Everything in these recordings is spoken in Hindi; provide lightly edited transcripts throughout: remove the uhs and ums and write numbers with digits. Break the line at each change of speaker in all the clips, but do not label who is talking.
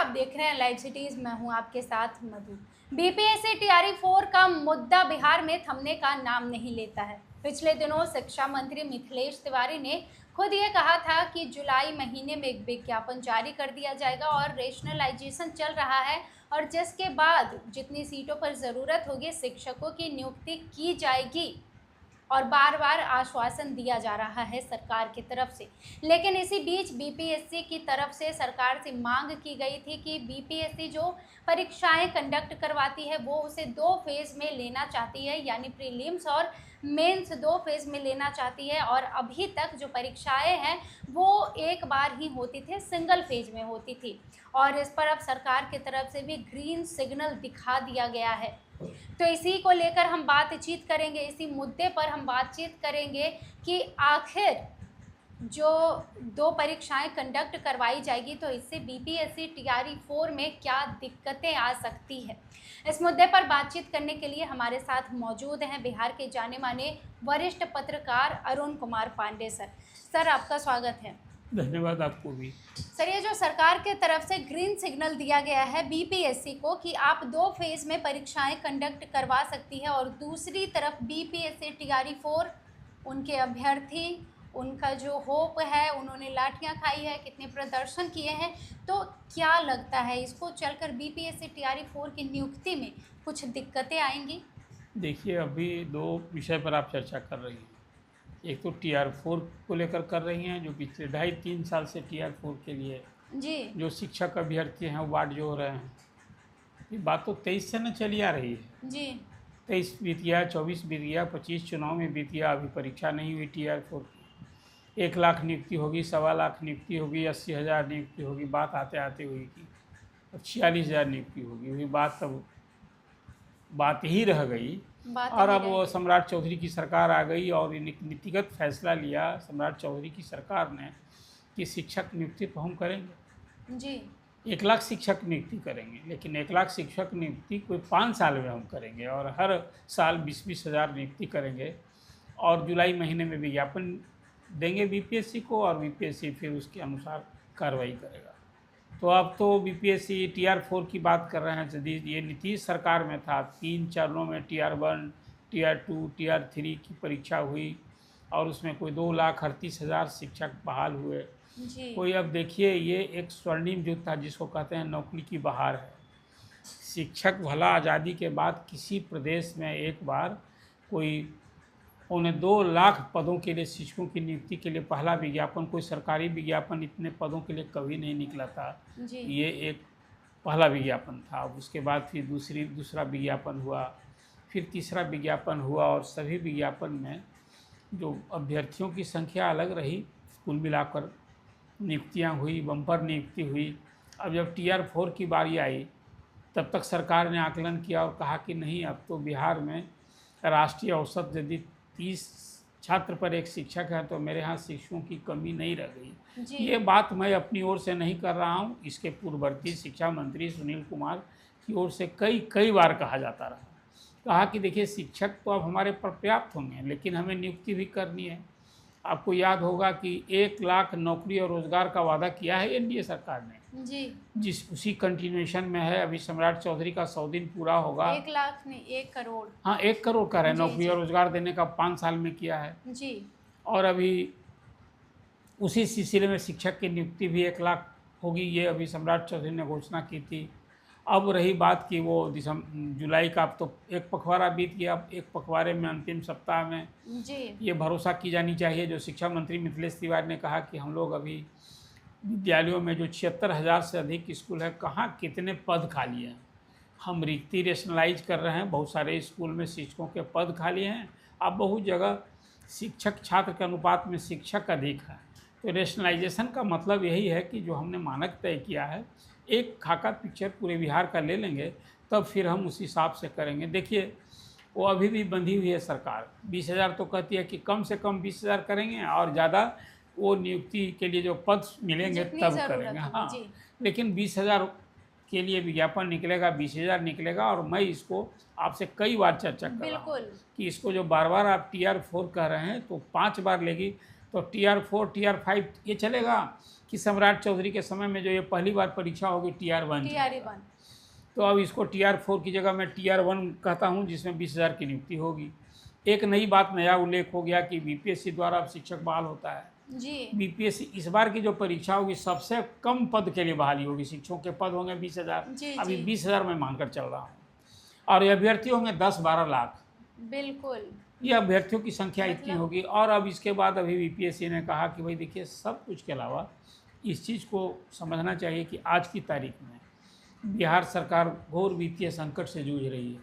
आप देख रहे हैं लाइव सिटीज। मैं हूं आपके साथ मधु। बीपीएससी टीआरई 4 का मुद्दा बिहार में थमने का नाम नहीं लेता है। पिछले दिनों शिक्षा मंत्री मिथिलेश तिवारी ने खुद ये कहा था कि जुलाई महीने में एक विज्ञापन जारी कर दिया जाएगा और रेशनलाइजेशन चल रहा है, और जिसके बाद जितनी सीटों पर ज़रूरत होगी शिक्षकों की नियुक्ति की जाएगी। और बार बार आश्वासन दिया जा रहा है सरकार की तरफ से। लेकिन इसी बीच बीपीएससी की तरफ से सरकार से मांग की गई थी कि बीपीएससी जो परीक्षाएं कंडक्ट करवाती है वो उसे 2 फेज़ में लेना चाहती है, यानी प्रीलिम्स और मेंस 2 फेज़ में लेना चाहती है। और अभी तक जो परीक्षाएं हैं वो एक बार ही होती थी, सिंगल फेज में होती थी। और इस पर अब सरकार की तरफ से भी ग्रीन सिग्नल दिखा दिया गया है। तो इसी को लेकर हम बातचीत करेंगे, इसी मुद्दे पर हम बातचीत करेंगे कि आखिर जो 2 परीक्षाएं कंडक्ट करवाई जाएगी तो इससे बीपीएससी टीआरई 4 में क्या दिक्कतें आ सकती है। इस मुद्दे पर बातचीत करने के लिए हमारे साथ मौजूद हैं बिहार के जाने माने वरिष्ठ पत्रकार अरुण कुमार पांडे सर। सर, आपका स्वागत है।
धन्यवाद आपको भी।
सर, ये जो सरकार के तरफ से ग्रीन सिग्नल दिया गया है बीपीएससी को कि आप 2 फेज़ में परीक्षाएं कंडक्ट करवा सकती है, और दूसरी तरफ बीपीएससी टीआरई 4 उनके अभ्यर्थी, उनका जो होप है, उन्होंने लाठियां खाई है, कितने प्रदर्शन किए हैं, तो क्या लगता है इसको चलकर बीपीएससी टीआरई 4 की नियुक्ति में कुछ दिक्कतें आएंगी?
देखिए, अभी 2 विषय पर आप चर्चा कर रही हैं। एक तो TR4 को लेकर कर रही हैं, जो पिछले 2.5-3 साल से TR4 के लिए
जी
जो शिक्षक अभ्यर्थी हैं वो बाट जोड़ रहे हैं। ये बात तो 23 से न चली आ रही है।
जी
23 बीत गया, 24 बीत गया, 25 चुनाव में बीत गया, अभी परीक्षा नहीं हुई TR4 की। 1 लाख नियुक्ति होगी, 1.25 लाख नियुक्ति होगी, 80,000 नियुक्ति होगी, बात आते आते हुई कि अब 46,000 नियुक्ति होगी। वही बात तब बात ही रह गई। और अब वो सम्राट चौधरी की सरकार आ गई और नीतिगत फैसला लिया सम्राट चौधरी की सरकार ने कि शिक्षक नियुक्ति तो हम करेंगे
जी
1 लाख शिक्षक नियुक्ति करेंगे, लेकिन 1 लाख शिक्षक नियुक्ति कोई 5 साल में हम करेंगे और हर साल 20-20 हज़ार नियुक्ति करेंगे। और जुलाई महीने में विज्ञापन देंगे बीपीएससी को और बीपीएससी फिर उसके अनुसार कार्रवाई करेगा। तो अब तो बीपीएससी TR4 की बात कर रहे हैं। यदि ये नीतीश सरकार में था, 3 चरणों में TR1, TR2, TR3 की परीक्षा हुई और उसमें कोई 2,38,000 शिक्षक बहाल हुए।
जी
कोई अब देखिए, ये एक स्वर्णिम युग था जिसको कहते हैं नौकरी की बहार है। शिक्षक भला आज़ादी के बाद किसी प्रदेश में एक बार कोई 2 लाख पदों के लिए शिक्षकों की नियुक्ति के लिए पहला विज्ञापन, कोई सरकारी विज्ञापन इतने पदों के लिए कभी नहीं निकला था।
जी
ये एक पहला विज्ञापन था। उसके बाद फिर दूसरा विज्ञापन हुआ, फिर तीसरा विज्ञापन हुआ और सभी विज्ञापन में जो अभ्यर्थियों की संख्या अलग रही, कुल मिलाकर नियुक्तियाँ हुई, बम्पर नियुक्ति हुई। अब जब TR4 की बारी आई तब तक सरकार ने आकलन किया और कहा कि नहीं, अब तो बिहार में राष्ट्रीय औसत यदि 30 छात्र पर एक शिक्षक है तो मेरे यहाँ शिक्षकों की कमी नहीं रह गई। ये बात मैं अपनी ओर से नहीं कर रहा हूँ, इसके पूर्ववर्ती शिक्षा मंत्री सुनील कुमार की ओर से कई बार कहा जाता रहा। कहा कि देखिए, शिक्षक तो अब हमारे पर्याप्त होंगे, लेकिन हमें नियुक्ति भी करनी है। आपको याद होगा कि 1 लाख नौकरी और रोजगार का वादा किया है एनडीए सरकार ने, जिस उसी कंटिन्यूएशन में है। अभी सम्राट चौधरी का 100 दिन पूरा होगा।
1 लाख नहीं, 1 करोड़।
हाँ, 1 करोड़ का है नौकरी और रोजगार देने का 5 साल में किया है
जी। और
अभी उसी सिलसिले में शिक्षक की नियुक्ति भी 1 लाख होगी, ये अभी सम्राट चौधरी ने घोषणा की थी। अब रही बात कि वो जुलाई का, अब तो एक पखवाड़ा बीत गया, अब एक पखवाड़े में अंतिम सप्ताह में
जी
ये भरोसा की जानी चाहिए जो शिक्षा मंत्री मिथिलेश तिवारी ने कहा कि हम लोग अभी विद्यालयों में जो 76,000 से अधिक स्कूल है, कहाँ कितने पद खाली हैं, हम रिक्ति रेशनलाइज कर रहे हैं। बहुत सारे स्कूल में शिक्षकों के पद खाली हैं। अब बहुत जगह शिक्षक छात्र के अनुपात में शिक्षक अधिक है। तो रेशनलाइजेशन का मतलब यही है कि जो हमने मानक तय किया है, एक खाका पिक्चर पूरे बिहार का ले लेंगे, तब फिर हम उस हिसाब से करेंगे। देखिए, वो अभी भी बंधी हुई है सरकार। 20,000 तो कहती है कि कम से कम 20,000 करेंगे और ज़्यादा वो नियुक्ति के लिए जो पद मिलेंगे तब करेंगे। हाँ, लेकिन 20,000 के लिए विज्ञापन निकलेगा, 20,000 निकलेगा। और मैं इसको आपसे कई बार चर्चा कर रहा हूँ कि इसको जो बार बार आप TR4 कह रहे हैं, तो 5 बार लेगी तो TR4 TR5 ये चलेगा कि सम्राट चौधरी के समय में जो ये पहली बार परीक्षा होगी TR1
TR1।
तो अब इसको TR4 की जगह मैं TR1 कहता हूँ, जिसमें 20,000 की नियुक्ति होगी। एक नई बात, नया उल्लेख हो गया कि BPSC द्वारा अब शिक्षक बहाल होता है।
जी।
BPSC इस बार की जो परीक्षा होगी सबसे कम पद के लिए बहाली होगी। शिक्षकों के पद होंगे 20,000,
जी,
अभी
जी।
20,000 मैं मानकर चल रहा हूँ, और ये अभ्यर्थी होंगे 10-12 लाख।
बिल्कुल।
ये अभ्यर्थियों की संख्या इतनी
मतलब
होगी। और अब इसके बाद अभी BPSC ने कहा कि भाई देखिए, सब कुछ के अलावा इस चीज़ को समझना चाहिए कि आज की तारीख में बिहार सरकार घोर वित्तीय संकट से जूझ रही है।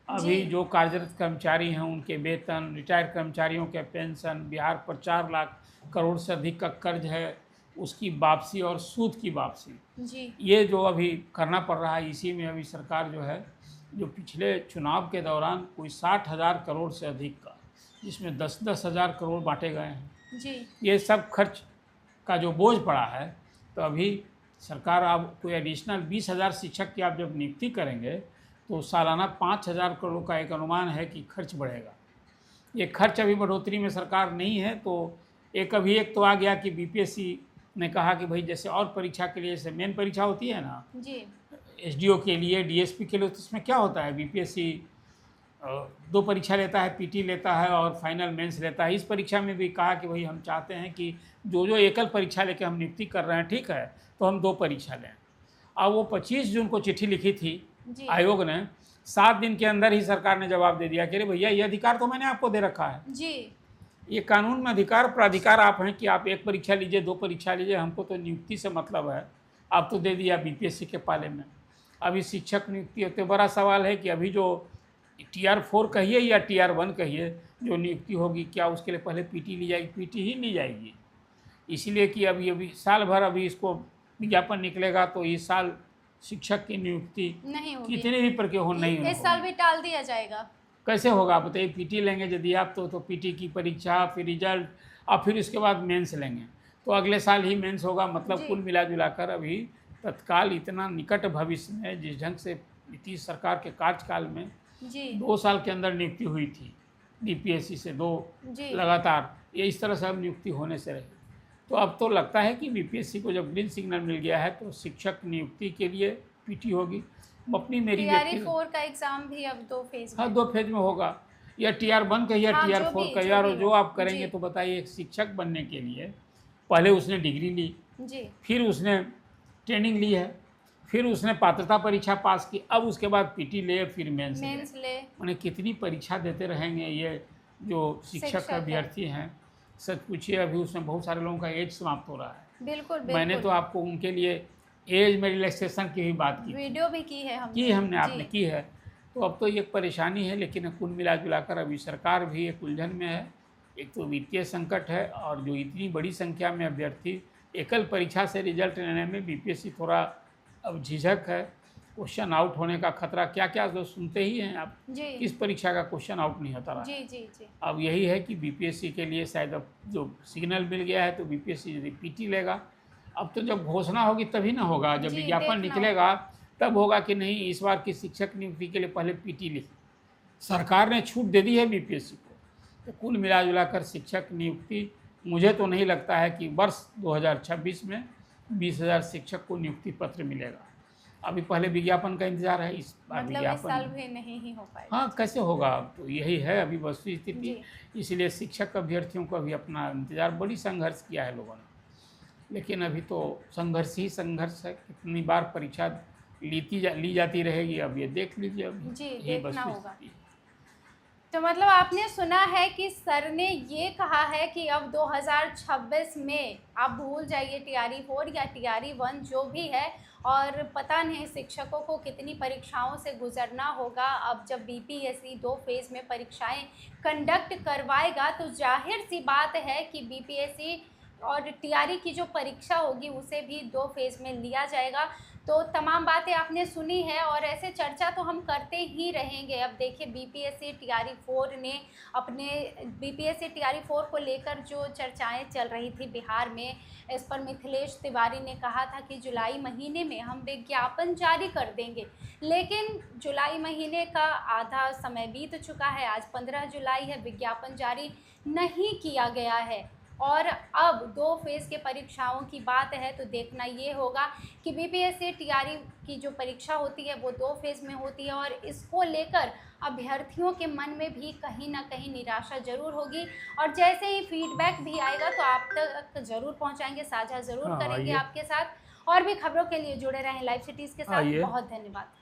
अभी
जी।
जो कार्यरत कर्मचारी हैं उनके वेतन, रिटायर्ड कर्मचारियों के पेंशन, बिहार पर 4 लाख करोड़ से अधिक का कर्ज है, उसकी वापसी और सूद की वापसी,
जी।
ये जो अभी करना पड़ रहा है, इसी में अभी सरकार जो है, जो पिछले चुनाव के दौरान कोई 60,000 करोड़ से अधिक का, जिसमें 10-10 हज़ार करोड़ बांटे गए हैं,
जी।
ये सब खर्च का जो बोझ पड़ा है, तो अभी सरकार अब कोई एडिशनल 20,000 शिक्षक की आप जब नियुक्ति करेंगे तो सालाना 5,000 करोड़ का एक अनुमान है कि खर्च बढ़ेगा। ये खर्च अभी बढ़ोतरी में सरकार नहीं है। तो अभी एक तो आ गया कि BPSC ने कहा कि भाई जैसे और परीक्षा के लिए, जैसे मेन परीक्षा होती है ना
जी।
SDO के लिए, DSP के लिए, तो इसमें क्या होता है, BPSC 2 परीक्षा लेता है, PT लेता है और फाइनल मेंस लेता है। इस परीक्षा में भी कहा कि भाई हम चाहते हैं कि जो जो एकल परीक्षा लेके हम नियुक्ति कर रहे हैं, ठीक है, तो हम 2 परीक्षा लें। अब वो 25 जून को चिट्ठी लिखी थी
जी।
आयोग ने, 7 दिन के अंदर ही सरकार ने जवाब दे दिया कि अरे भैया, ये अधिकार तो मैंने आपको दे रखा है,
जी।
ये कानून में अधिकार प्राधिकार आप हैं कि आप 1 परीक्षा लीजिए, 2 परीक्षा लीजिए, हमको तो नियुक्ति से मतलब है। आप तो दे दिया BPSC के पाले में। अभी शिक्षक नियुक्ति होते, बड़ा सवाल है कि अभी जो TR4 कहिए या TR1 कहिए, जो नियुक्ति होगी, क्या उसके लिए पहले PT ली जाएगी? PT ही ली जाएगी, इसलिए कि अभी साल भर अभी इसको विज्ञापन निकलेगा, तो इस साल शिक्षक की नियुक्ति
नहीं होगी।
कितने भी पर के हो नहीं
इस साल भी टाल दिया जाएगा।
कैसे होगा बताइए? PT लेंगे यदि आप तो PT की परीक्षा, फिर रिजल्ट, और फिर उसके बाद मेंस लेंगे, तो अगले साल ही मेंस होगा। मतलब
जी।
कुल मिला जुलाकर अभी तत्काल इतना निकट भविष्य में, जिस ढंग से नीतीश सरकार के कार्यकाल में
जी।
2 साल के अंदर नियुक्ति हुई थी BPSC से, 2
जी।
लगातार, ये इस तरह से अब नियुक्ति होने से रही। तो अब तो लगता है कि BPSC को जब ग्रीन सिग्नल मिल गया है, तो शिक्षक नियुक्ति के लिए PT होगी। अपनी मेरी
TR4 का एग्जाम भी अब 2 फेज
हाँ,
में।
2 फेज में होगा, या TR1 कहिए,
हाँ, जो
TR4
भी-
कहिए,
जो
और
भी
जो
हो।
आप करेंगे।
जी।
तो बताइए, एक शिक्षक बनने के लिए पहले उसने डिग्री ली,
जी।
फिर उसने ट्रेनिंग ली है, फिर उसने पात्रता परीक्षा पास की, अब उसके बाद PT ले, फिर मेंस ले।
मेंस ले।
उन्हें कितनी परीक्षा देते रहेंगे ये जो शिक्षक
है।
अभ्यर्थी हैं? सच पूछिए, अभी उसमें बहुत सारे लोगों का एज समाप्त हो रहा है।
बिल्कुल
मैंने
बिल्कुल।
तो आपको उनके लिए एज में रिलैक्सेशन की भी बात की,
वीडियो भी की है हमने।
की हमने, आपने
जी।
की है। तो अब तो ये एक परेशानी है, लेकिन कुल मिला जुलाकर अभी सरकार भी एक उलझन में है। एक तो वित्तीय संकट है, और जो इतनी बड़ी संख्या में अभ्यर्थी एकल परीक्षा से रिजल्ट लेने में BPSC थोड़ा अब झिझक है। क्वेश्चन आउट होने का खतरा, क्या क्या जो सुनते ही हैं आप,
जी।
किस परीक्षा का क्वेश्चन आउट नहीं होता रहा।
जी। जी। जी।
अब यही है कि BPSC के लिए शायद अब जो सिग्नल मिल गया है, तो BPSC यदि PT लेगा, अब तो जब घोषणा होगी तभी ना होगा, जब
जी,
विज्ञापन
देखना
निकलेगा तब होगा कि नहीं, इस बार की शिक्षक नियुक्ति के लिए पहले PT ली। सरकार ने छूट दे दी है BPSC को। तो कुल मिला जुलाकर शिक्षक नियुक्ति, मुझे तो नहीं लगता है कि वर्ष 2026 में 20,000 शिक्षक को नियुक्ति पत्र मिलेगा। अभी पहले विज्ञापन का इंतजार है, इस बार
मतलब इस साल
विज्ञापन,
भी नहीं ही हो पाएगा।
हाँ, कैसे होगा? तो यही है अभी वस्तु स्थिति।
जी।
इसलिए शिक्षक अभ्यर्थियों को अभी अपना इंतजार, बड़ी संघर्ष किया है लोगों ने, लेकिन अभी तो संघर्ष ही संघर्ष है। कितनी बार परीक्षा ली जाती रहेगी, अब ये देख लीजिए। अभी
जी,
ये
देखना
वस्तु
होगा।
स्थिति है।
तो मतलब आपने सुना है कि सर ने ये कहा है कि अब 2026 में आप भूल जाइए TRE4 या TRE1 जो भी है, और पता नहीं शिक्षकों को कितनी परीक्षाओं से गुजरना होगा। अब जब BPSC 2 फेज़ में परीक्षाएं कंडक्ट करवाएगा, तो जाहिर सी बात है कि BPSC और TRE की जो परीक्षा होगी उसे भी 2 फेज़ में लिया जाएगा। तो तमाम बातें आपने सुनी है, और ऐसे चर्चा तो हम करते ही रहेंगे। अब देखिए, BPSC TRE4 ने अपने BPSC TRE4 को लेकर जो चर्चाएं चल रही थी बिहार में, इस पर मिथिलेश तिवारी ने कहा था कि जुलाई महीने में हम विज्ञापन जारी कर देंगे, लेकिन जुलाई महीने का आधा समय बीत चुका है। आज 15 जुलाई है, विज्ञापन जारी नहीं किया गया है। और अब 2 फेज़ के परीक्षाओं की बात है तो देखना ये होगा कि बीपीएससी टीआरई की जो परीक्षा होती है वो 2 फेज़ में होती है और इसको लेकर अभ्यर्थियों के मन में भी कहीं न कहीं निराशा ज़रूर होगी। और जैसे ही फीडबैक भी आएगा तो आप तक ज़रूर पहुँचाएँगे, साझा ज़रूर
हाँ,
करेंगे
आइए।
आपके साथ। और भी खबरों के लिए जुड़े रहें लाइव सिटीज़ के साथ।
आइए।
बहुत धन्यवाद।